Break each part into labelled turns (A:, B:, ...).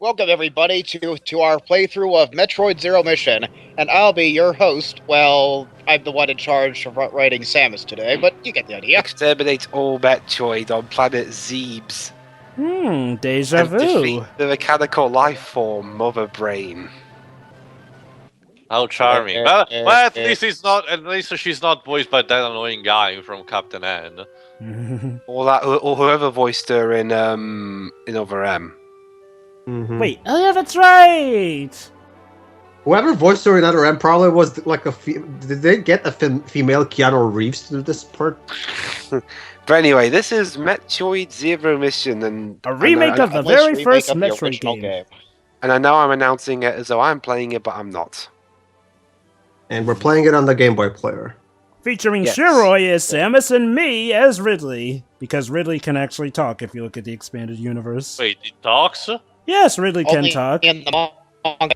A: Welcome everybody to our playthrough of Metroid Zero Mission, and I'll be your host. Well, I'm the one in charge of writing Samus today, but you get the idea.
B: Exterminate all Metroid on planet Zebes.
C: Deja
B: and defeat
C: vu.
B: the mechanical life form, Mother Brain.
D: How charming! Well, at least it's not. At least she's not voiced by that annoying guy from Captain N.
B: Or whoever voiced her in Other M.
C: Wait, oh yeah, that's right!
E: Whoever voiced her in Other M probably was like did they get a female Keanu Reeves to do this part?
B: But anyway, this is Metroid Zero Mission, and
C: A remake of the very first Metroid game.
B: And I know I'm announcing it as though I'm playing it, but I'm not.
E: And we're playing it on the Game Boy player.
C: Featuring Shiroi as Samus and me as Ridley, because Ridley can actually talk if you look at the expanded universe.
D: Wait, it talks?
C: Yes, Ridley can talk.
A: In the manga.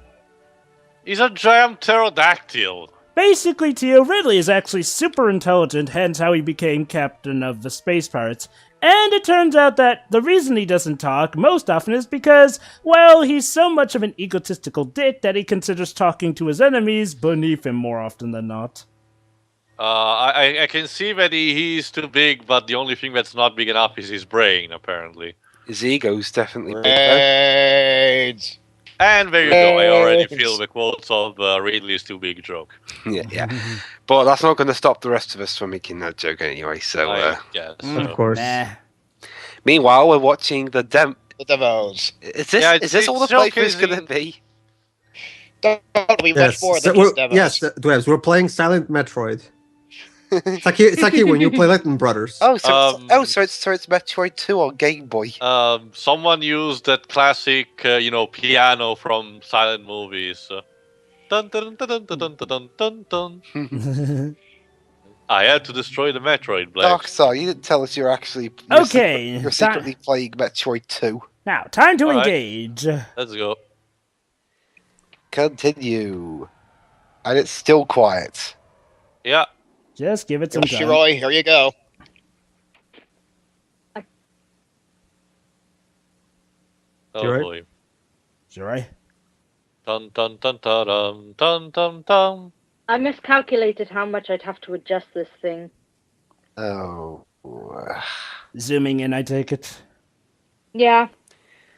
D: He's a giant pterodactyl.
C: Basically, Tio, Ridley is actually super intelligent, hence how he became captain of the Space Pirates. And it turns out that the reason he doesn't talk most often is because, well, he's so much of an egotistical dick that he considers talking to his enemies beneath him more often than not.
D: I can see that he's too big, but the only thing that's not big enough is his brain, apparently.
B: His ego's definitely big.
A: Raids.
D: And there you go, I already feel the quotes of Ridley's too big joke.
B: Yeah. But that's not going to stop the rest of us from making that joke anyway, so...
D: I guess.
E: Of course.
C: Nah.
B: Meanwhile, we're watching the
A: The demos.
B: Is this all the playthrough's going to be?
A: Don't be much more than just demos.
E: Yes, Dwebs, we're playing Silent Metroid. It's like when you play Little Brothers.
B: So it's Metroid 2 on Game Boy.
D: Someone used that classic, piano from silent movies. Dun dun dun dun dun dun dun dun. I had to destroy the Metroid blade.
B: Darkstar, you didn't tell us you're secretly playing Metroid 2.
C: Now, time to
D: All right.
C: engage.
D: Let's go.
B: Continue. And it's still quiet.
D: Yeah.
C: Just give it some time.
A: Shiroi, here you go.
D: Oh
E: Shiroi?
D: boy.
C: Shiroi?
D: Dun dun dun dun dun dun dun dun.
F: I miscalculated how much I'd have to adjust this thing.
B: Oh.
C: Zooming in, I take it.
F: Yeah,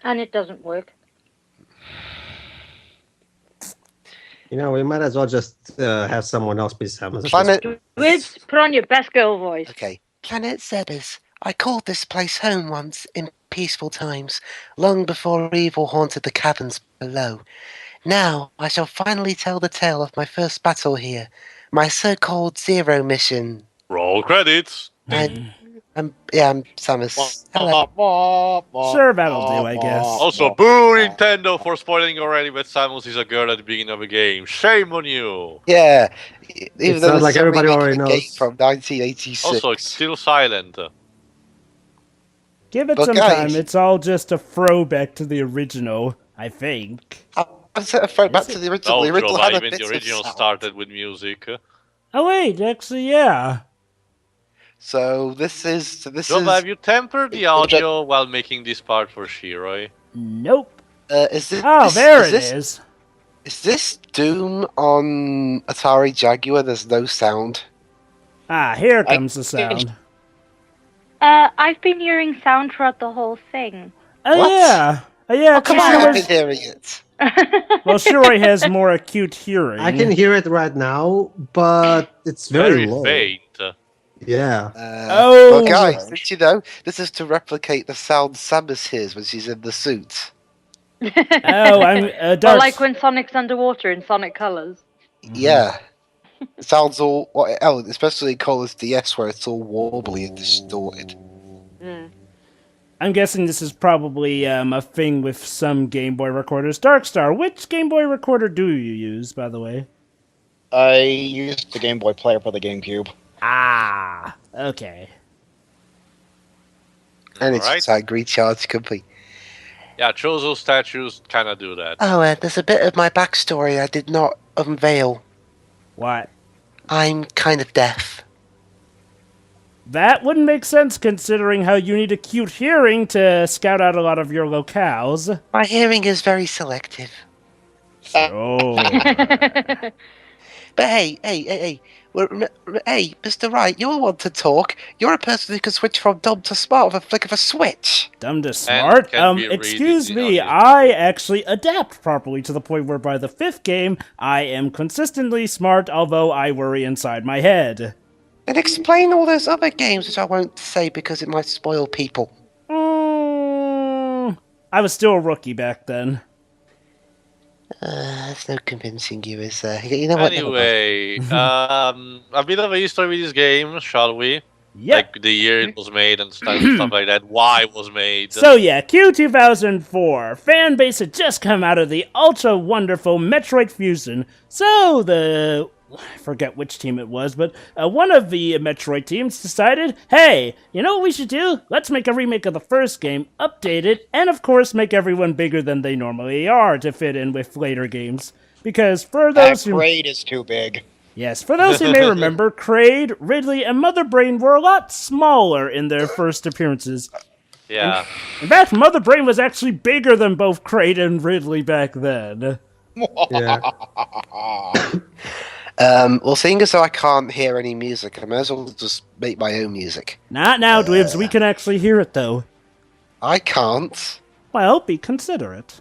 F: and it doesn't work.
E: We might as well just have someone else be Samus.
F: Wiz, put on your best girl voice.
B: Okay. Planet Zebes. I called this place home once in peaceful times, long before evil haunted the caverns below. Now I shall finally tell the tale of my first battle here, my so-called Zero Mission.
D: Roll credits.
B: I'm Samus. Hello.
C: Sure, that'll do, I guess.
D: Also, boo Nintendo for spoiling already that Samus is a girl at the beginning of the game. Shame on you.
B: Yeah. Even though
E: sounds like everybody already
B: game
E: knows.
B: from 1986.
D: Also, it's still silent.
C: Give it
B: But
C: some
B: guys-
C: time. It's all just a throwback to the original, I think.
B: I'm set a phone back to the original.
D: No,
B: The original
D: Joe,
B: had a
D: even
B: bit
D: the
B: of
D: original
B: sound.
D: started with music.
C: Oh wait, actually, yeah.
B: So this is
D: Joe, have you tempered the audio while making this part for Shiroi?
C: Nope.
B: is this
C: Oh, there it
B: this,
C: is.
B: Is this Doom on Atari Jaguar? There's no sound.
C: Ah, here comes the sound.
F: I've been hearing sound throughout the whole thing.
C: Oh
B: What?
C: yeah. Oh yeah.
B: Oh, come on,
C: Shiroi
B: I've
C: was-
B: been hearing it.
C: Well, Shiroi has more acute hearing.
E: I can hear it right now, but it's very low.
D: faint.
E: Yeah.
C: Oh.
B: Well, guys, did you know this is to replicate the sound Samus hears when she's in the suit?
C: Oh, I'm
F: Or
C: Dark.
F: like when Sonic's underwater in Sonic Colors.
B: Yeah. It sounds all, especially in Colors DS where it's all warbly and distorted.
C: I'm guessing this is probably a thing with some Game Boy recorders. Darkstar, which Game Boy recorder do you use, by the way?
A: I used the Game Boy player for the GameCube.
C: Ah, okay.
B: And it's
D: Alright.
B: just angry charge complete.
D: Yeah, Chozo statues kind of do that.
B: Oh, there's a bit of my backstory I did not unveil.
C: What?
B: I'm kind of deaf.
C: That wouldn't make sense considering how you need acute hearing to scout out a lot of your locales.
B: My hearing is very selective.
C: Sure.
B: But hey, hey, Mr. Wright, you're one to talk. You're a person who can switch from dumb to smart with a flick of a switch.
C: Dumb to smart?
D: can be
C: Excuse
D: reading
C: me,
D: the audio.
C: I actually adapt properly to the point where by the 5th game, I am consistently smart, although I worry inside my head.
B: And explain all those other games, which I won't say because it might spoil people.
C: I was still a rookie back then.
B: There's no convincing you, is there? You know what?
D: Anyway, a bit of a history with this game, shall we?
C: Yep.
D: Like the year it was made and stuff like that. Why it was made.
C: So yeah, Q2004. Fan base had just come out of the ultra wonderful Metroid Fusion. So I forget which team it was, but one of the Metroid teams decided, hey, you know what we should do? Let's make a remake of the first game, update it, and of course make everyone bigger than they normally are to fit in with later games. Because for those
A: That
C: who...
A: grade is too big.
C: Yes, for those who may remember, Kraid, Ridley, and Mother Brain were a lot smaller in their first appearances.
D: Yeah.
C: In fact, Mother Brain was actually bigger than both Kraid and Ridley back then.
E: Yeah.
B: Well, seeing as though I can't hear any music, I may as well just make my own music.
C: Not now, Dwibs. We can actually hear it, though.
B: I can't.
C: Well, be considerate.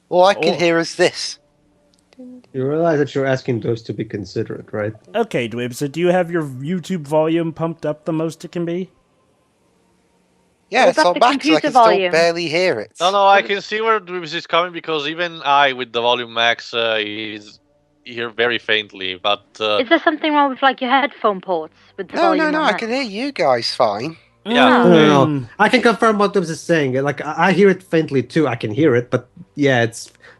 B: All I can hear is this.
E: You realize that you're asking those to be considerate, right?
C: Okay, Dwibs, so do you have your YouTube volume pumped up the most it can be?
B: Yeah,
F: Well,
B: it's
F: that's
B: on
F: the
B: max, I
F: computer
B: can still
F: volume.
B: barely hear it.
D: No, I can see where this is coming because even I, with the volume max, is hear very faintly. But
F: Is there something wrong with like your headphone ports with the volume?
B: No,
F: on
B: I
F: that?
B: can hear you guys fine.
D: yeah,
E: No. I can confirm what Dubs is saying. Like, I hear it faintly too. I can hear it, but yeah,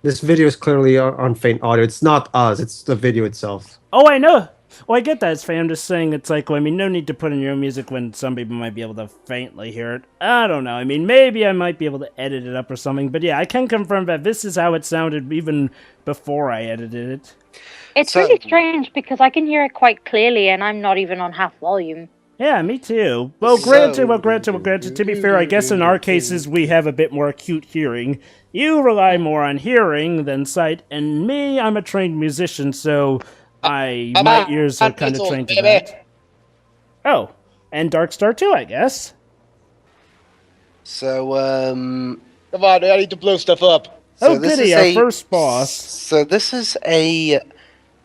E: this video is clearly on faint audio. It's not us. It's the video itself.
C: Oh, I know. Well, I get that, Faye. I'm just saying it's like, well, I mean, no need to put in your own music when some people might be able to faintly hear it. I don't know. I mean, maybe I might be able to edit it up or something. But yeah, I can confirm that this is how it sounded even before I edited it.
F: It's
B: So-
F: really strange because I can hear it quite clearly and I'm not even on half volume.
C: Yeah, me too. Well, granted, to be fair, I guess in our cases we have a bit more acute hearing. You rely more on hearing than sight, and me, I'm a trained musician, so my ears are kind of trained to that. Oh, and Darkstar too, I guess.
B: So,
A: Come on, I need to blow stuff up.
C: Oh,
B: this
C: goody,
B: is
C: our
B: a-
C: first boss.
B: So this is a...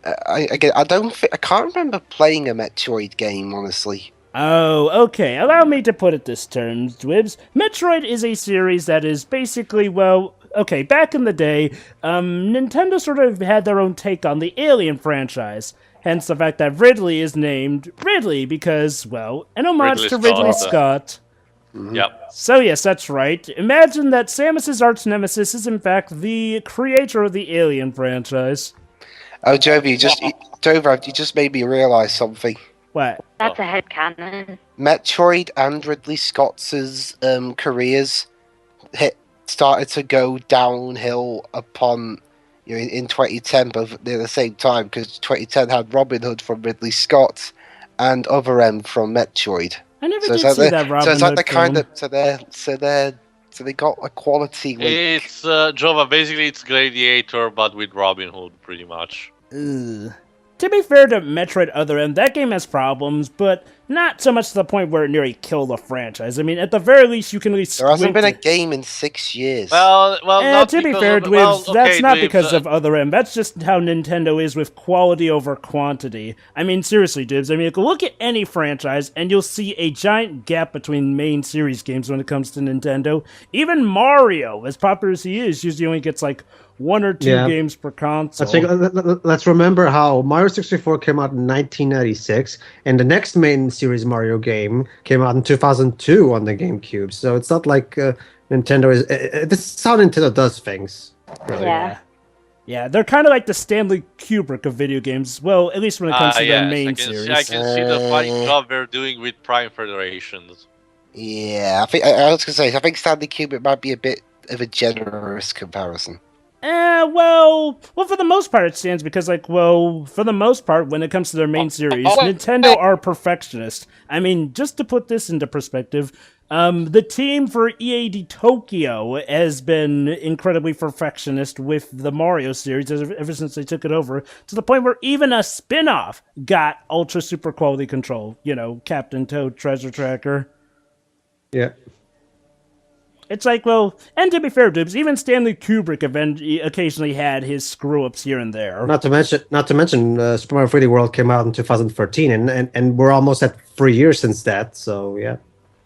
B: I can't remember playing a Metroid game, honestly.
C: Oh, okay. Allow me to put it this terms, Dwibs. Metroid is a series that is basically, well, okay, back in the day, Nintendo sort of had their own take on the Alien franchise. Hence the fact that Ridley is named Ridley because, well, an homage
D: Ridley
C: to Ridley
D: Scott.
C: Scott.
D: Yep.
C: So yes, that's right. Imagine that Samus's arch nemesis is in fact the creator of the Alien franchise.
B: Oh, Jovi, you just made me realise something.
C: What?
F: That's a headcanon.
B: Metroid and Ridley Scott's careers started to go downhill upon in 2010, both at the same time, because 2010 had Robin Hood from Ridley Scott and Other M from Metroid.
C: I never
B: So
C: did
B: it's
C: see
B: like
C: that Robin
B: so it's like
C: Hood
B: the kind
C: film.
B: of so they got a quality leap.
D: It's Jova. Basically, it's Gladiator, but with Robin Hood, pretty much.
C: Ugh. To be fair to Metroid Other M, that game has problems, but not so much to the point where it nearly killed the franchise. I mean, at the very least, you can at least
B: There hasn't
C: squint
B: been a
C: it.
B: game in 6 years.
D: Well, not
C: To be
D: because
C: fair,
D: of,
C: Dwibs,
D: well, okay,
C: that's not
D: Dwibs,
C: because of Other M. That's just how Nintendo is with quality over quantity. I mean, seriously, Dwibs. I mean, look at any franchise, and you'll see a giant gap between main series games when it comes to Nintendo. Even Mario, as popular as he is, usually only gets like 1 or 2
E: Yeah.
C: games per console.
E: Let's remember how Mario 64 came out in 1996, and the next main series Mario game came out in 2002 on the GameCube. So it's not like Nintendo is. This is how Nintendo does things. Really.
F: Yeah.
C: Yeah, they're kind of like the Stanley Kubrick of video games. Well, at least when it comes to their
D: yes,
C: main
D: I can
C: series.
D: I can see the fine job they're doing with Prime Federations.
B: Yeah, I was gonna say I think Stanley Kubrick might be a bit of a generous comparison.
C: Well, for the most part, it stands because, for the most part, when it comes to their main series, Nintendo are perfectionists. I mean, just to put this into perspective, the team for EAD Tokyo has been incredibly perfectionist with the Mario series ever since they took it over, to the point where even a spin-off got ultra super quality control. You know, Captain Toad Treasure Tracker.
E: Yeah.
C: It's like, and to be fair, Dubs, even Stanley Kubrick occasionally had his screw-ups here and there.
E: Not to mention, Super Mario 3D World came out in 2013, and we're almost at 3 years since that. So yeah.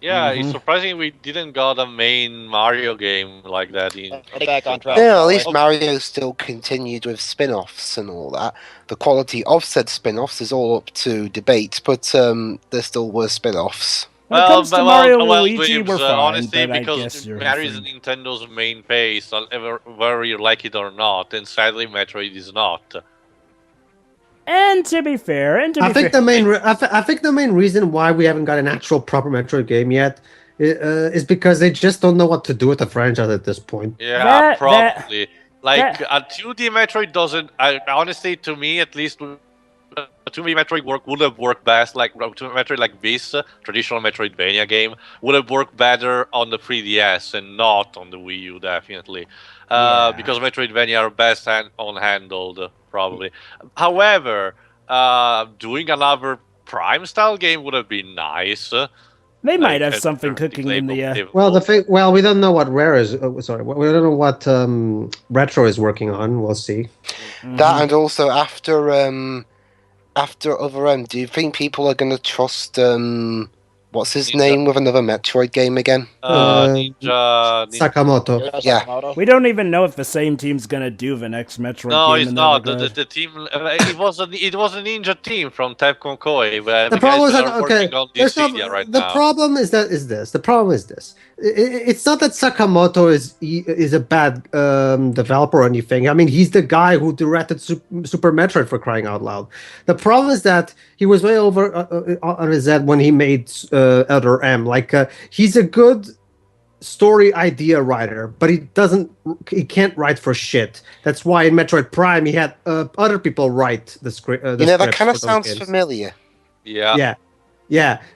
D: Yeah, it's surprising we didn't got a main Mario game like that in.
A: Back on track.
B: Yeah, at least Mario still continued with spin-offs and all that. The quality of said spin-offs is all up to debate, but there still were spin-offs.
C: When it comes to Mario and Luigi,
D: Weebs,
C: we're fine,
D: honestly,
C: but I
D: because
C: guess you're
D: Mario is
C: different.
D: Nintendo's main base, whether you like it or not, and sadly, Metroid is not.
C: And to be fair,
E: I think the main reason why we haven't got an actual proper Metroid game yet is because they just don't know what to do with the franchise at this point.
D: Yeah, probably. A 2D Metroid doesn't. Honestly, to me at least, a 2D Metroid would have worked best. Like 2D Metroid like this traditional Metroidvania game would have worked better on the 3DS and not on the Wii U, definitely. Because Metroidvania are best handled, probably. However, doing another Prime style game would have been nice.
C: They might have something cooking in the.
E: Well, we don't know what Rare is. Sorry, we don't know what Retro is working on. We'll see.
B: That, and also after Other M, do you think people are going to trust what's his name with another Metroid game again?
D: Ninja
E: Sakamoto.
B: Yeah.
C: We don't even know if the same team's gonna do the next Metroid game.
D: No, it's not. The team. It was a Ninja team from Capcom Koei.
E: The problem is that
D: the
E: problem is this. The problem is this. It's not that Sakamoto is a bad developer or anything. I mean, he's the guy who directed Super Metroid, for crying out loud. The problem is that he was way over on his head when he made Other M. He's a good story idea writer, but he can't write for shit. That's why in Metroid Prime he had other people write the script.
B: That kind of sounds familiar.
E: Yeah.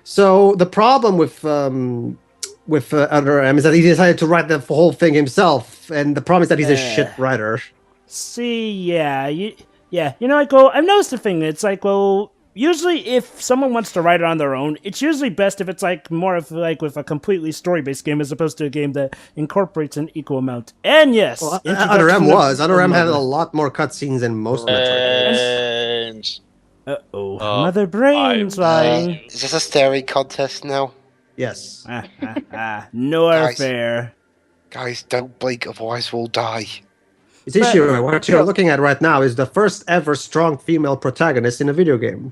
E: So the problem with Other M is that he decided to write the whole thing himself, and the problem is that he's a shit writer.
C: See, I've noticed the thing. It's usually if someone wants to write it on their own, it's usually best if it's more of with a completely story-based game as opposed to a game that incorporates an equal amount. And yes,
E: Other M had a lot more cutscenes than most Metroid games.
C: Mother Brain's lying.
B: Is this a staring contest now?
E: Yes.
C: No fair.
B: Guys, don't blink, otherwise we'll die.
E: It's Ishiro. What you're looking at right now is the first ever strong female protagonist in a video game.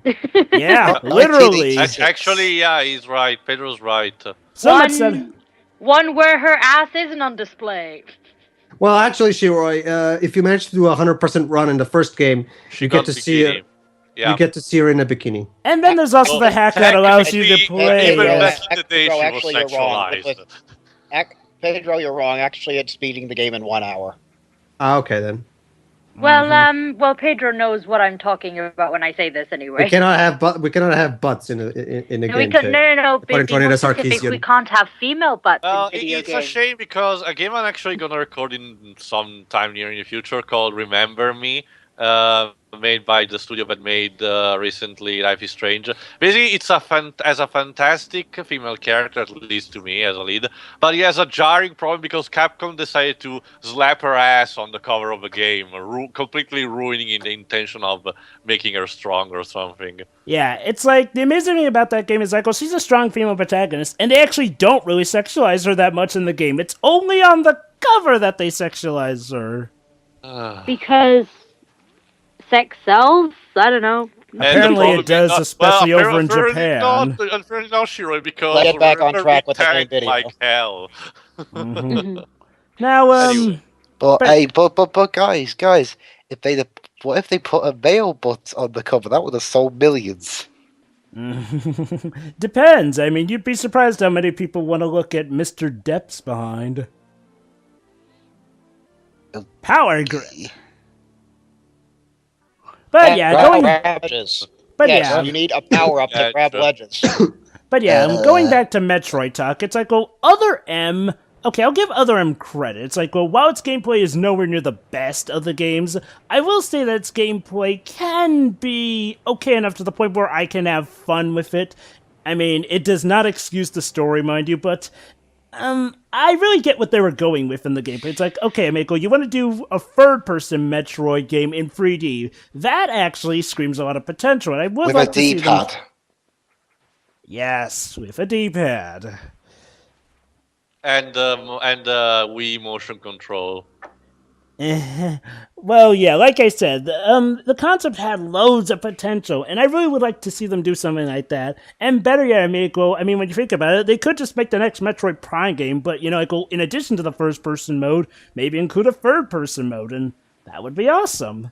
C: Yeah, literally.
D: Actually, he's right. Pedro's right.
F: One where her ass isn't on display.
E: Well, actually, Shiroi, if you manage to do a 100% run in the first game, you get to see her. Yeah. You get to see her in a bikini.
C: And then there's also the hack that allows you to play.
A: Pedro, actually, you're wrong. Pedro, you're wrong. Actually, it's beating the game in 1 hour.
E: Okay, then.
F: Well, Pedro knows what I'm talking about when I say this anyway.
E: We cannot have butts in a game.
F: No. We can't have female butts in video
D: games. It's a shame because a game I'm actually gonna record in some time near in the future called Remember Me. Made by the studio that made recently Life is Strange. Basically, it's a fantastic female character, at least to me, as a lead. But he has a jarring problem because Capcom decided to slap her ass on the cover of a game, completely ruining the intention of making her strong or something.
C: Yeah, it's the amazing thing about that game is she's a strong female protagonist, and they actually don't really sexualize her that much in the game. It's only on the cover that they sexualize her.
F: Because sex sells? I don't know.
C: Apparently it does, especially over in Japan.
D: Apparently not, Shiro, because
A: let's get back on track with the main video.
D: Like hell.
C: Now,
D: anyway.
B: But guys, what if they put a male butt on the cover? That would have sold millions.
C: Depends. I mean, you'd be surprised how many people want to look at Mr. Depp's behind. Power grip. But yeah,
A: Grab
C: going.
A: ledges.
C: But
A: Yes,
C: yeah,
A: you need a power up to
D: Yeah,
A: grab
D: true.
A: ledges.
C: But yeah, going back to Metroid talk, it's like, well, Other M. Okay, I'll give Other M credit. It's like, well, while its gameplay is nowhere near the best of the games, I will say that its gameplay can be okay enough to the point where I can have fun with it. I mean, it does not excuse the story, mind you, but I really get what they were going with in the gameplay. It's like, okay, Mako, you want to do a third-person Metroid game in 3D. That actually screams a lot of potential, and I would
B: With
C: like
B: a
C: to see them...
B: D-pad.
C: Yes, with a D-pad.
D: And Wii motion control.
C: Well, yeah, like I said, the concept had loads of potential, and I really would like to see them do something like that. And better yet, I mean, when you think about it, they could just make the next Metroid Prime game, but, you know, like, in addition to the first-person mode, maybe include a third-person mode, and that would be awesome.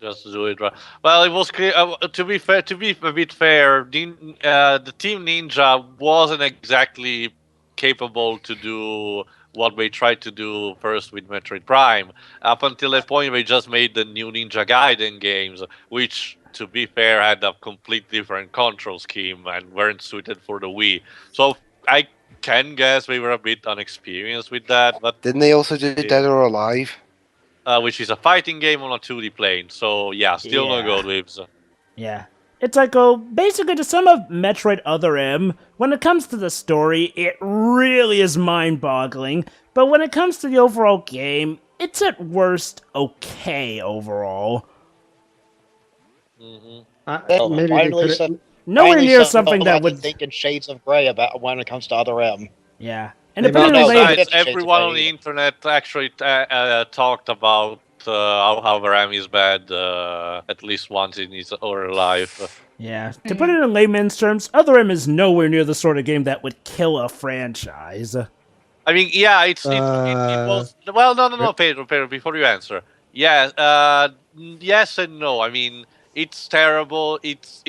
D: Just do it right. Well, it was clear. To be fair, to be a bit fair, the Team Ninja wasn't exactly capable to do what they tried to do first with Metroid Prime. Up until that point, they just made the new Ninja Gaiden games, which, to be fair, had a complete different control scheme and weren't suited for the Wii. So I can guess they were a bit unexperienced with that. But
B: Didn't they also do Dead or Alive?
D: which is a fighting game on a 2D plane. So yeah, still no good with.
C: Yeah. It's like, oh, basically to sum up Metroid Other M, when it comes to the story, it really is mind-boggling, but when it comes to the overall game, it's at worst okay overall.
E: Maybe they
A: Finally,
E: could.
C: Nowhere near something that would...
A: think in shades of gray about when it comes to Other M.
C: Yeah. And
E: Maybe
C: depending
A: no,
C: on
A: no,
C: later...
A: that-
D: Besides,
A: 50 Shades of
D: everyone on
A: Grey.
D: the internet actually talked about how RAM is bad at least once in his or life.
C: Yeah. To put it in layman's terms, Other M is nowhere near the sort of game that would kill a franchise.
D: I mean, yeah, it was. Well, no, Pedro, before you answer. Yeah, yes and no. I mean, it's terrible. It's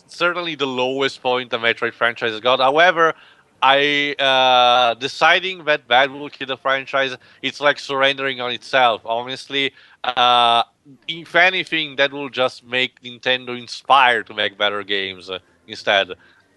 D: certainly the lowest point the Metroid franchise has got. However, I deciding that bad will kill the franchise, it's like surrendering on itself. Honestly, if anything, that will just make Nintendo inspired to make better games instead.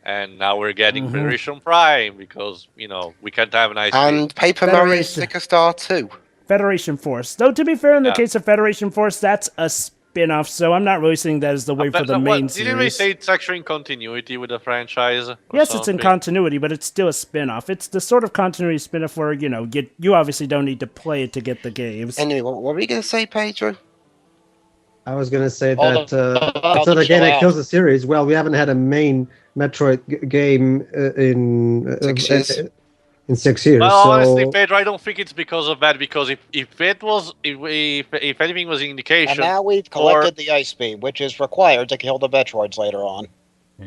D: And now we're getting Federation Prime because, you know, we can't have an IP.
B: And Paper Mario
C: Federation.
B: Sticker Star 2.
C: Federation Force. Though, to be fair, in the
D: Yeah.
C: case of Federation Force, that's a spin-off, so I'm not really seeing that as the way for the main series.
D: Didn't we say it's actually in continuity with the franchise? or
C: Yes, it's in
D: something?
C: continuity, but it's still a spin-off. It's the sort of continuity spin-off where, you know, you obviously don't need to play it to get the games.
B: Anyway, what were we going to say, Pedro?
E: I was gonna say
A: All
E: that
A: the-
E: it's not a game
A: chill
E: that
A: out.
E: kills the series. Well, we haven't had a main Metroid game in
B: 6 years.
E: In 6 years.
D: Well,
E: so
D: honestly, Pedro, I don't think it's because of that. Because if it was, if anything was an
A: And
D: indication,
A: now we've collected the Ice Beam, which is required to kill the Metroids later on.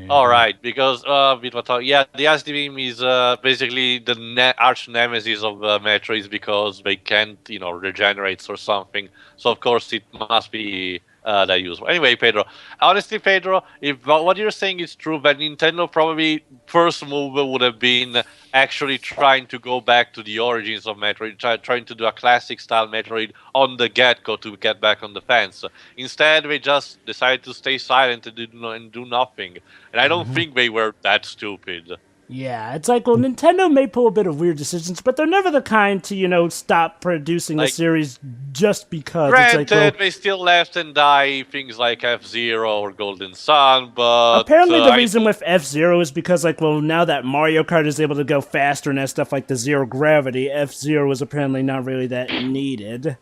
D: all right, because yeah, the SD beam is basically the arch nemesis of Metroids because they can't, you know, regenerate or something. So of course it must be that useful. Anyway, Pedro, honestly, Pedro, if what you're saying is true, then Nintendo probably first move would have been actually trying to go back to the origins of Metroid, trying to do a classic style Metroid on the get-go to get back on the fence. Instead, they just decided to stay silent and do nothing. And I don't think they were that stupid.
C: Yeah, it's like, well, Nintendo may pull a bit of weird decisions, but they're never the kind to, you know, stop producing a
D: Like,
C: series just because.
D: Granted,
C: It's like, well,
D: they still left and die things like F-Zero or Golden Sun, but
C: apparently the reason with F-Zero is because, like, well, now that Mario Kart is able to go faster and has stuff like the zero gravity, F-Zero is apparently not really that needed.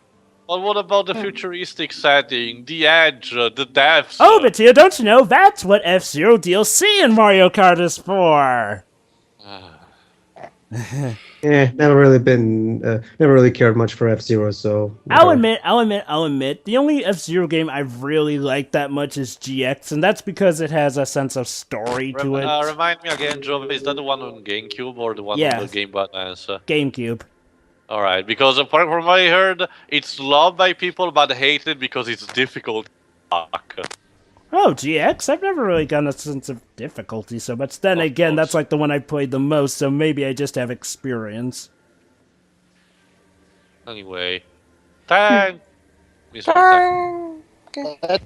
D: Well, what about the futuristic setting, the edge, the depths?
C: Oh, but Tia, don't you know, that's what F-Zero DLC in Mario Kart is for!
E: never really cared much for F-Zero. So
C: I'll
E: whatever.
C: admit, the only F-Zero game I've really liked that much is GX, and that's because it has a sense of story to it.
D: Remind me again, Joe, is that the one on GameCube or the one
C: Yeah.
D: on the Game Boy Advance?
C: GameCube.
D: All right, because from what I heard, it's loved by people but hated because it's difficult. Fuck.
C: Oh, GX? I've never really gotten a sense of difficulty so much. Then again, that's like the one I played the most, so maybe I just have experience.
D: Anyway. Tank! Mr. Tank.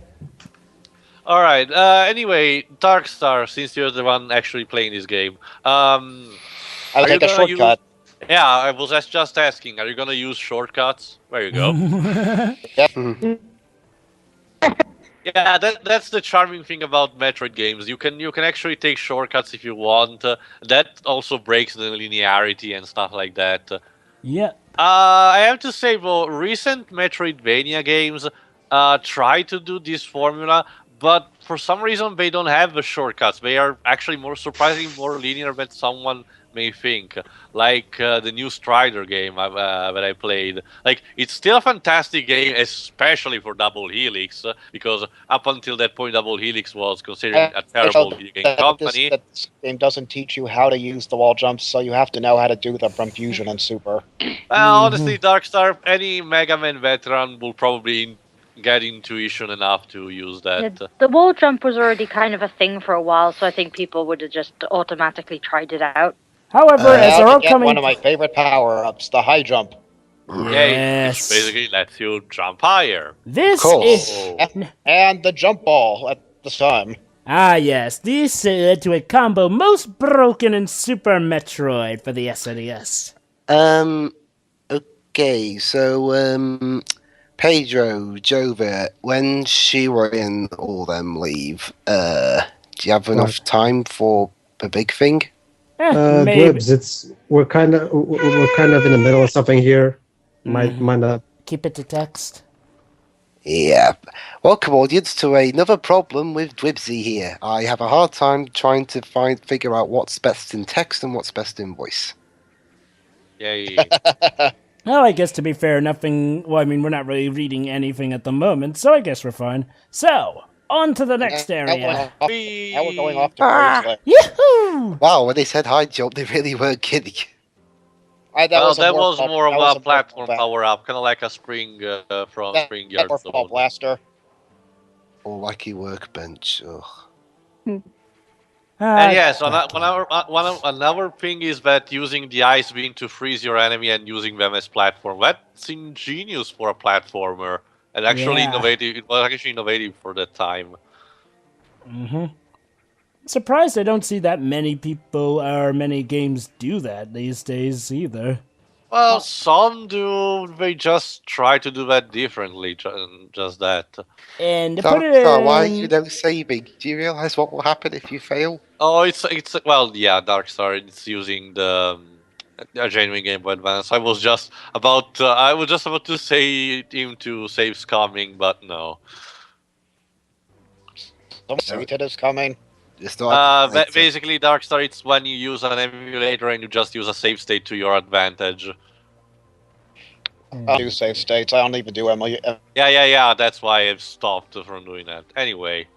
D: Alright, anyway, Darkstar, since you're the one actually playing this game,
A: I'll
D: are you
A: take a
D: gonna use...
A: shortcut.
D: Yeah, I was just asking, are you gonna use shortcuts? There you go. Yeah, that's the charming thing about Metroid games. You can actually take shortcuts if you want. That also breaks the linearity and stuff like that.
C: Yeah.
D: I have to say, though, recent Metroidvania games try to do this formula, but for some reason they don't have the shortcuts. They are actually surprisingly more linear than someone may think. Like the new Strider game that I played. Like, it's still a fantastic game, especially for Double Helix, because up until that point, Double Helix was considered a terrible video game company.
A: This game doesn't teach you how to use the wall jumps, so you have to know how to do them from Fusion and Super.
D: Well, honestly, Darkstar, any Mega Man veteran will probably get intuition enough to use that.
F: Yeah, the wall jump was already kind of a thing for a while, so I think people would have just automatically tried it out.
C: However, as our
A: Now to get
C: upcoming
A: one of my favorite power-ups, the high jump.
C: Yes.
D: Which basically lets you jump higher.
C: This
B: Cool.
C: is
A: And the jump ball at the time.
C: yes, this led to a combo most broken in Super Metroid for the SNES.
B: Okay, so, Pedro, Jova, when Shira and all them leave, do you have enough time for the big thing?
C: Maybe.
E: Dwebs, we're kind of in the middle of something here. Might not.
C: Keep it to text.
B: Yeah. Welcome, audience, to another problem with Dwibsy here. I have a hard time trying to figure out what's best in text and what's best in voice.
D: Yay.
C: Well, I guess to be fair, nothing... Well, I mean, we're not really reading anything at the moment, so I guess we're fine. So, on to the next area.
A: Now we're going off to Bracelet.
C: Yahoo!
B: Wow, when they said high jump, they really weren't kidding.
A: That
D: was more of a platform power-up, kind of like a spring from Spring Yard
A: Ball Blaster.
B: Or wacky workbench. Ugh.
D: And yes, another thing is that using the ice beam to freeze your enemy and using them as platform, that's ingenious for a platformer. And actually innovative. It was actually innovative for that time.
C: Surprised I don't see that many people or many games do that these days either.
D: Well, some do. They just try to do that differently. Just that.
C: And to put it
B: Darkstar, why are you no saving? Do you realise what will happen if you fail?
D: Oh, it's well, yeah, Darkstar. It's using the a genuine GameBoy Advance. I was just about to say him to save's coming, but no.
A: It is coming.
B: It's not.
D: Basically, Darkstar, it's when you use an emulator and you just use a save state to your advantage.
A: I do save states. I don't even do emulator.
D: Yeah. That's why I've stopped from doing that. Anyway.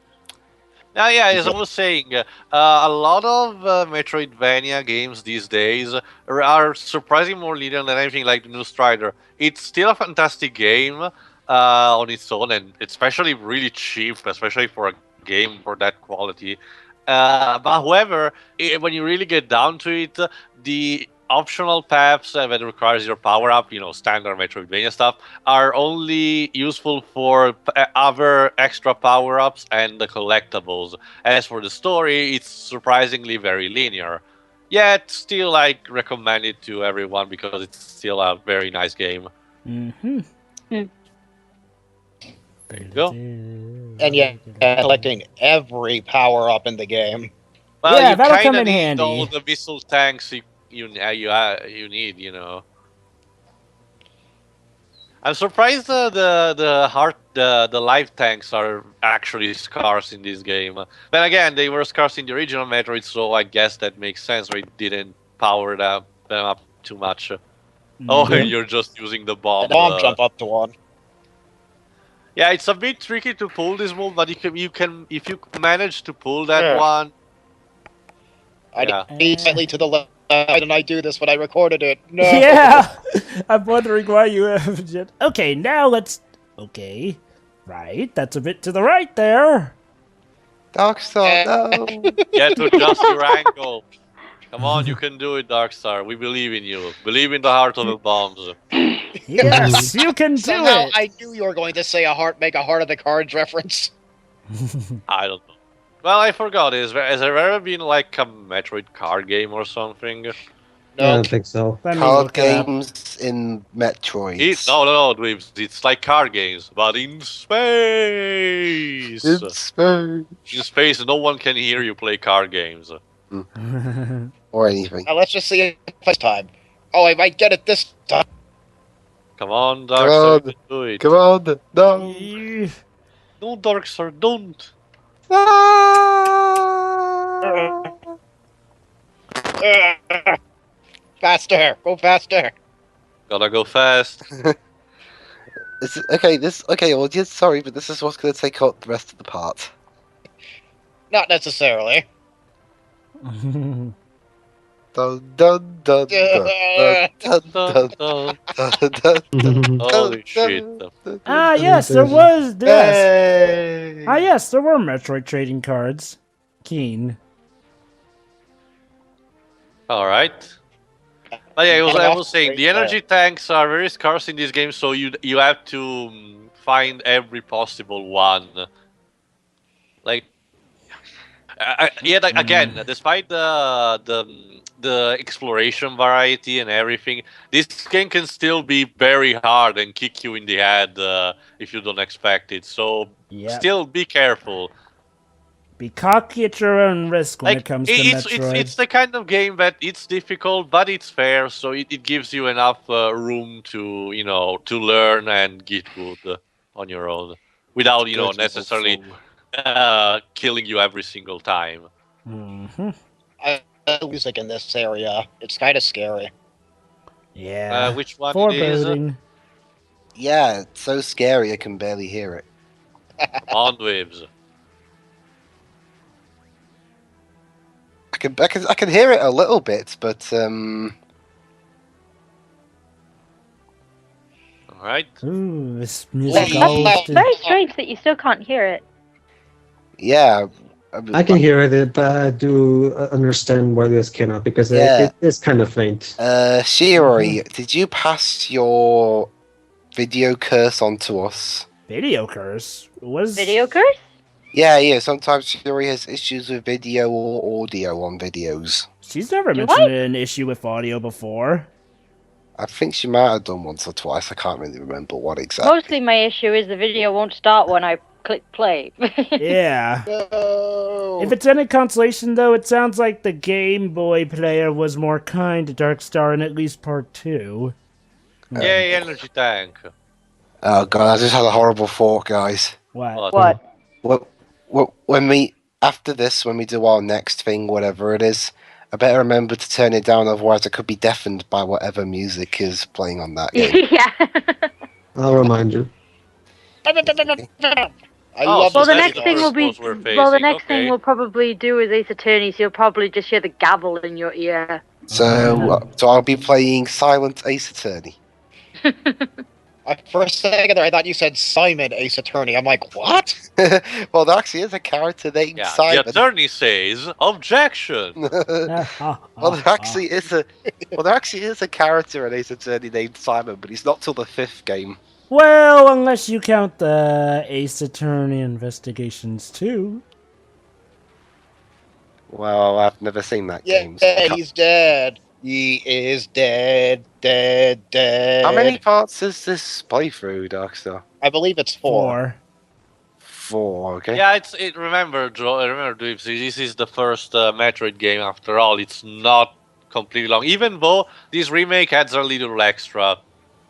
D: Now, yeah, as I was saying, a lot of Metroidvania games these days are surprisingly more linear than anything like the new Strider. It's still a fantastic game on its own, and especially really cheap, especially for a game for that quality. But however, when you really get down to it, the optional paths that requires your power-up, standard Metroidvania stuff, are only useful for other extra power-ups and the collectibles. As for the story, it's surprisingly very linear. Yet, still, I recommend it to everyone because it's still a very nice game. There you go.
A: And yeah, collecting every power-up in the game.
D: Well,
C: Yeah,
D: you
C: that'll come
D: kind of
C: in
D: need
C: handy.
D: all the missile tanks you need, I'm surprised the life tanks are actually scarce in this game. Then again, they were scarce in the original Metroid, so I guess that makes sense. They didn't power them up too much. Oh, you're just using the bomb.
A: The bomb jump up to one.
D: Yeah, it's a bit tricky to pull this move, but you can if you manage to pull that one.
A: I need slightly to the left. Why didn't I do this when I recorded it? No.
C: Yeah! I'm wondering why you have... Okay, now let's... Okay. Right, that's a bit to the right there.
B: Darkstar, no!
D: You have to adjust your angle. Come on, you can do it, Darkstar. We believe in you. Believe in the heart of the bombs.
C: Yes, you can do
A: Somehow
C: it.
A: I knew you were going to say make a Heart of the Cards reference.
D: I don't know. Well, I forgot. Has there ever been like a Metroid card game or something?
E: I
A: No,
E: don't think so.
C: Let me
G: Card
C: look it up.
G: games in Metroid.
D: No, Dweebs. It's like card games, but in space.
G: In space.
D: In space, no one can hear you play card games.
G: Or anything.
A: now let's just see if this time. Oh, I might get it this time.
D: Come on,
G: Come
D: Darkstar,
G: on.
D: you can do it.
G: Come on. No.
D: No, Darkstar, don't.
A: Faster! Go faster!
D: Gotta go fast.
G: Okay, audience, sorry, but this is what's going to take out the rest of the part.
A: Not necessarily.
G: Dun dun dun dun dun dun dun dun dun dun.
D: Holy shit.
C: Ah, yes, there was. Yes.
G: Hey!
C: Ah, yes, there were Metroid trading cards. Keen.
D: Alright. But yeah, I was saying, the energy tanks are very scarce in this game, so you have to find every possible one. Like, again, despite the exploration variety and everything, this game can still be very hard and kick you in the head if you don't expect it. So still be careful.
C: Be cocky at your own risk when it comes to Metroid.
D: It's the kind of game that it's difficult, but it's fair, so it gives you enough room to to learn and get good on your own without necessarily killing you every single time.
C: Mm-hmm.
A: I music in this area. It's kind of scary.
C: Yeah.
D: Which one
C: Foreboding.
D: it is?
G: Yeah, it's so scary I can barely hear it.
D: On waves.
G: I can hear it a little bit, but
D: Alright.
C: Ooh, this music
A: Well,
C: always
A: that's
C: did.
F: Very strange that you still can't hear it.
G: yeah.
E: I can hear it, but I do understand where this came out because
G: Yeah.
E: it is kind of faint.
G: Shiori, did you pass your video curse on to us?
C: Video curse? Was
F: Video curse?
G: Yeah. Sometimes Shiori has issues with video or audio on videos.
C: She's never
F: Do
C: mentioned
F: I?
C: an issue with audio before.
G: I think she might have done once or twice. I can't really remember what exactly.
F: Mostly my issue is the video won't start when I click play.
C: Yeah.
A: No.
C: If it's any consolation, though, it sounds like the Game Boy player was more kind to Darkstar in at least part 2.
D: Yay, energy tank.
G: Oh god, I just had a horrible thought, guys.
C: What?
F: What?
G: When we do our next thing, whatever it is, I better remember to turn it down, otherwise I could be deafened by whatever music is playing on that game.
F: Yeah.
E: I'll remind you.
A: I
D: Oh,
A: love
D: so
F: Well, the
A: this
D: that's
F: next
D: the
F: thing will be.
D: first ones we're
F: Well, the
D: facing,
F: next thing
D: okay.
F: we'll probably do is Ace Attorney, so you'll probably just hear the gavel in your ear.
G: So I'll be playing Silent Ace Attorney.
A: For a second there, I thought you said Simon Ace Attorney. I'm like, what?
G: Well, there actually is a character named
D: Yeah,
G: Simon.
D: the attorney says objection.
G: Well, there actually is a character in Ace Attorney named Simon, but he's not till the 5th game.
C: Well, unless you count the Ace Attorney investigations, too.
G: Well, I've never seen that
A: Yeah,
G: game. So I can't-
A: he's dead. He is dead.
G: How many parts is this playthrough, Darkstar?
A: I believe it's 4.
G: 4, okay.
D: Yeah, remember, Dweebs, this is the first Metroid game after all. It's not completely long, even though this remake adds a little extra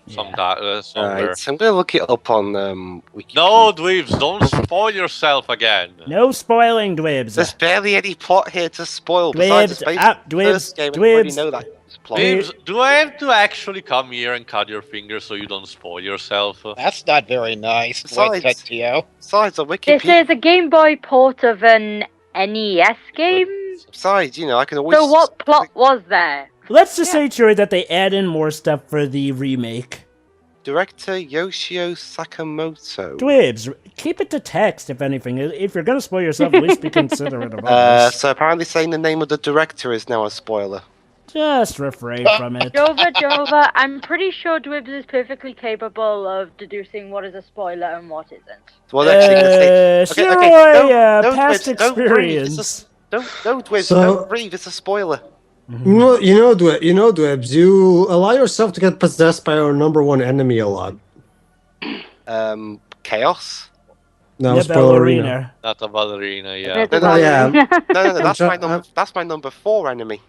D: somewhere.
G: Alright, so I'm gonna look it up on Wikipedia.
D: No, Dweebs, don't spoil yourself again.
C: No spoiling, Dwibs.
G: There's barely any plot here to spoil.
C: Dwibs,
G: Besides, it's the first game, and you already
C: Dwibs.
G: know that it's plot.
D: Dweebs, do I have to actually come here and cut your fingers so you don't spoil yourself?
A: That's not very nice.
G: Besides-
A: Wait, to you.
G: Besides, on
F: This
G: Wikipedia.
F: is a Game Boy port of an NES game.
G: Besides, I can always.
F: So what plot was there?
C: Let's just say, Troy, that they add in more stuff for the remake.
G: Director Yoshio Sakamoto.
C: Dwibs, keep it to text, if anything. If you're going to spoil yourself, at least be considerate of others.
G: So apparently saying the name of the director is now a spoiler.
C: Just refrain from it.
F: Jova, I'm pretty sure Dwibs is perfectly capable of deducing what is a spoiler and what isn't.
G: Well, actually, let's say,
C: Past experience.
G: Don't breathe.
E: So-
G: Don't breathe. It's a spoiler.
E: Dwebs, you allow yourself to get possessed by our number one enemy a lot.
G: Chaos.
E: No,
C: Yeah,
E: spoiler arena.
D: Not a ballerina, yeah.
F: It's a
E: Oh, yeah.
F: ballerina.
G: No. That's my number 4 enemy.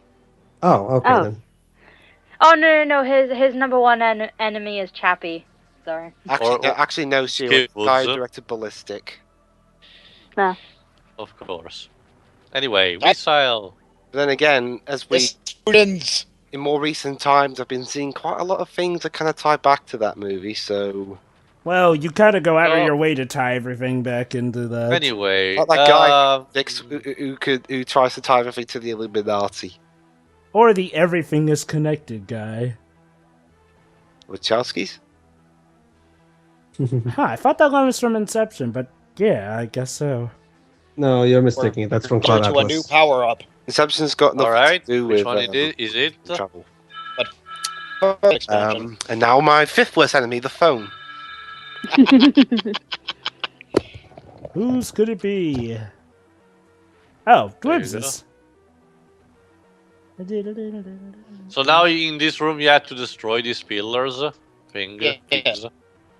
E: Oh, okay
F: Oh.
E: then.
F: Oh no! His number one enemy is Chappie. Sorry.
G: Actually, no, Shield.
D: Skip
G: Guy
D: Woods.
G: directed Ballistic.
D: Of course. Anyway,
A: That-
D: Missile.
G: But then again, as we
A: Students.
G: in more recent times, I've been seeing quite a lot of things that kind of tie back to that movie. So,
C: Well, you kind of go out of
D: Oh.
C: your way to tie everything back into that.
D: Anyway,
G: like that guy who tries to tie everything to the Illuminati.
C: Or the everything is connected guy.
G: Wachowskis?
C: Huh, I thought that one was from Inception, but yeah, I guess so.
E: No, you're mistaken. it. That's from Cloud
A: To a new
E: Atlas.
A: power-up.
G: Inception's got nothing
D: alright.
G: to do
D: Which
G: with
D: one is it?
G: travel.
A: Expansion.
G: And now my 5th worst enemy, the phone.
C: Whose could it be? Oh,
D: There you
C: Dwibs's.
D: So now in this room you have to destroy these pillars. Thing.
A: Yeah.
D: things.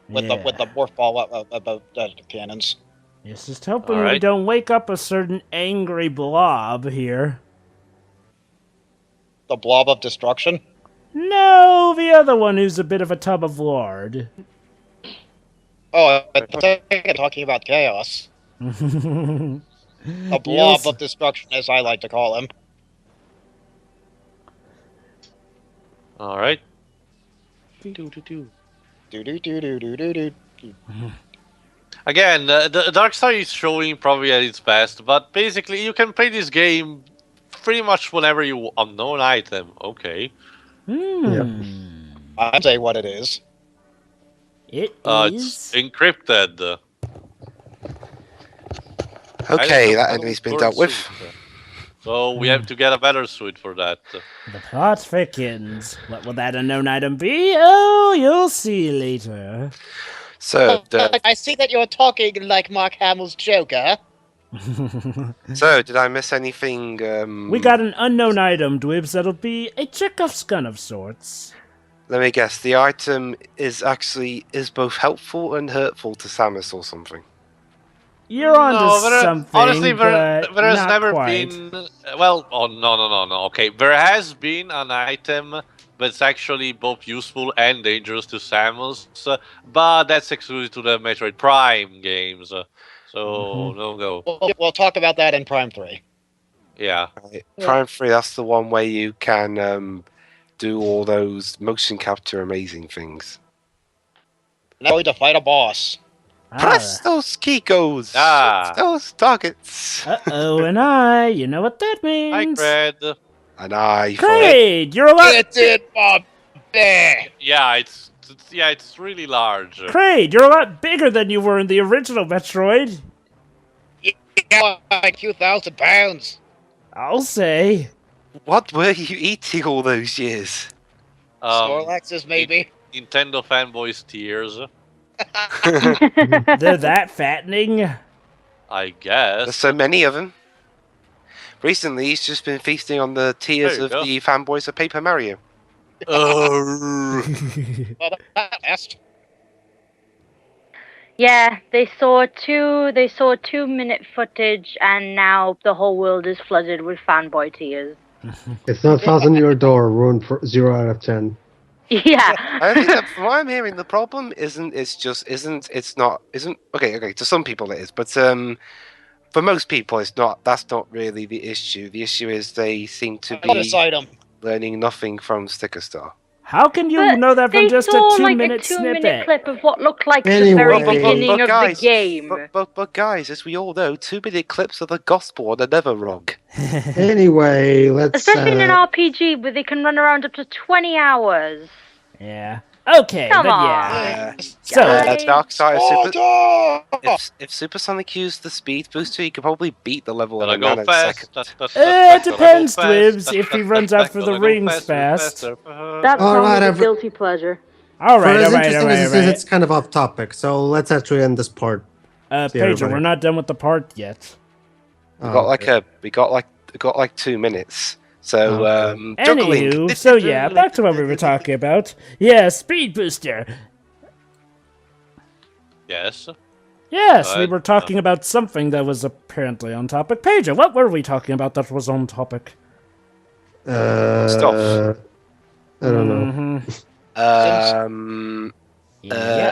A: With the morph ball about cannons.
C: Yes, just hoping we
D: Alright.
C: don't wake up a certain angry blob here.
A: The blob of destruction.
C: No, the other one who's a bit of a tub of lard.
A: Oh, I'm talking about chaos. A blob
C: Yes.
A: of destruction, as I like to call him.
D: Alright.
A: Do do do do do do do.
D: Again, the Dark Side is showing probably at its best, but basically you can play this game pretty much whenever you unknown item. Okay.
A: I'd say what it is.
C: It
D: It's
C: is.
D: encrypted.
G: Okay,
D: I
G: that
D: don't
G: enemy's been
D: know
G: dealt with.
D: suit. So we have to get a better suit for that.
C: The plot thickens. What will that unknown item be? Oh, you'll see later.
G: So,
A: I see that you're talking like Mark Hamill's Joker.
G: did I miss anything?
C: We got an unknown item, Dwibs, that'll be a Chekhov's gun of sorts.
G: Let me guess. The item is both helpful and hurtful to Samus or something.
C: You're onto something,
D: honestly,
C: but
D: there has
C: not
D: never
C: quite.
D: been. Well, oh no. Okay, there has been an item that's actually both useful and dangerous to Samus, but that's exclusive to the Metroid Prime games. So no go.
A: We'll talk about that in Prime 3.
D: Yeah.
G: Right. Prime 3, that's the one where you can do all those motion capture amazing things.
A: Now we're to fight a boss.
G: Press those Kikos!
D: Ah.
G: Those targets!
C: Uh-oh, and you know what that
D: Hi,
C: means.
D: Cred.
G: An eye for
C: Great, you're a lot.
A: Get it, Bob! There!
D: Yeah, it's really large.
C: Kraid, you're a lot bigger than you were in the original Metroid.
A: Yeah, like 2,000 pounds.
C: I'll say.
G: What were you eating all those years?
A: Snorlaxes, maybe.
D: Nintendo fanboys tears,
C: They're that fattening.
D: I guess.
G: There's so many of them. Recently, he's just been feasting on the tears
D: There you
G: of
D: go.
G: the fanboys of Paper Mario.
A: Well, that last.
F: Yeah, they saw 2-minute footage, and now the whole world is flooded with fanboy tears.
E: It's not Thousand Year Door ruined for 0 out of 10.
F: Yeah.
G: I think that from what I'm hearing, the problem isn't okay. To some people it is, but for most people it's not. That's not really the issue. The issue is they seem to
A: Bonus
G: be
A: item.
G: learning nothing from Sticker Star.
C: How can you
F: But
C: know that from
F: they
C: just
F: saw
C: a 2-minute
F: like a 2-minute
C: snippet?
F: clip of what looked like the
E: Anyway.
F: very
E: But-
F: beginning of
G: guys,
F: the game.
G: But guys, as we all know, 2-minute clips of the gospel are never wrong.
E: Anyway, let's.
F: Especially in an RPG where they can run around up to 20 hours.
C: Yeah. Okay,
F: Come
C: but
F: on.
C: yeah.
A: Yes.
C: So,
F: Guys.
G: Dark Side Super.
A: Sparta!
G: If Supersonic used the speed booster, he could probably beat the level in
D: Gotta
G: a
D: go
G: nanosecond.
D: fast.
C: it depends, Twibs, if he runs out for the rings fast.
F: That
E: All
F: song
E: right,
F: is a
E: every-
F: guilty pleasure.
C: All
E: For
C: right,
E: as
C: all right, all
E: interesting
C: right,
E: as
C: all
E: it is,
C: right.
E: it's kind of off topic. So let's actually end this part. See
C: Pager,
E: everybody.
C: we're not done with the part yet.
G: We got like 2 minutes. So juggling.
C: Anywho, so yeah, back to what we were talking about. Yeah, Speed Booster.
D: Yes.
C: Yes, we
D: Right.
C: were talking about something that was apparently on topic. Pager, what were we talking about that was on topic?
G: Stuff.
E: I don't know.
C: Yeah.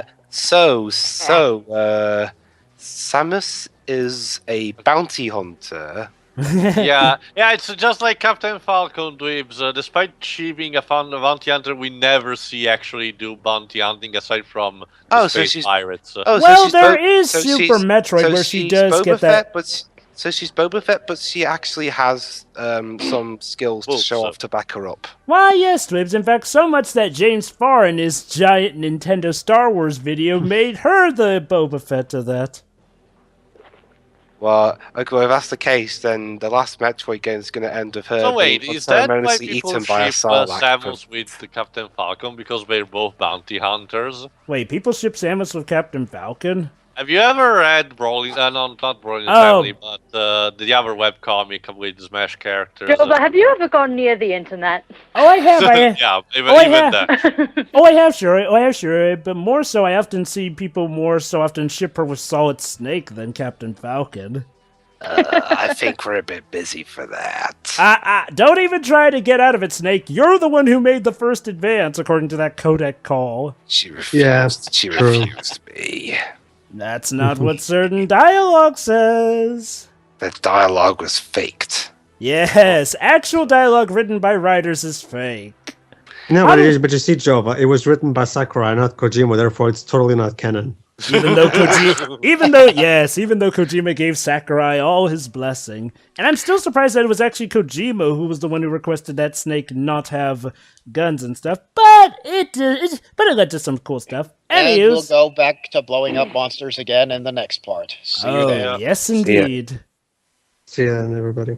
G: Samus is a bounty hunter.
D: Yeah, it's just like Captain Falcon Dweebs. Despite she being a bounty hunter, we never see actually do bounty hunting aside from the space pirates.
C: Well, there is Super Metroid where she does
G: Boba
C: get
G: Fett,
C: that.
G: so she's Boba Fett, but she actually has some skills to show off to back her up.
C: Why, yes, Twibs. In fact, so much that James Farr in his giant Nintendo Star Wars video made her the Boba Fett of that.
G: Well, okay, if that's the case, then the last Metroid game is going to end with her
D: So wait,
G: being
D: is that why
G: unceremoniously
D: people
G: eaten by a
D: ship
G: Sarlacc.
D: Samus with the Captain Falcon because they're both bounty hunters?
C: Wait, people ship Samus with Captain Falcon?
D: Have you ever read Broly? No, not Broly
C: Oh.
D: Family, but the other webcomic with Smash characters.
F: But have you ever gone near the internet?
C: Oh, I have.
D: Yeah, even
C: have.
D: that.
C: I have, sure. But more so, I often see people more so often ship her with Solid Snake than Captain Falcon.
G: I think we're a bit busy for that.
C: Don't even try to get out of it, Snake. You're the one who made the first advance, according to that codec call.
G: She refused.
E: Yeah,
G: She
E: true.
G: refused me.
C: That's not what certain dialogue says.
G: The dialogue was faked.
C: Yes, actual dialogue written by writers is fake.
E: No, but you see, Jova, it was written by Sakurai, not Kojima, therefore it's totally not canon.
C: Even though Kojima gave Sakurai all his blessing. And I'm still surprised that it was actually Kojima who was the one who requested that Snake not have guns and stuff. But it led to some cool stuff.
A: And we'll
C: Anyways.
A: go back to blowing up monsters again in the next part. See you there.
C: Yes, indeed.
E: See you then, everybody.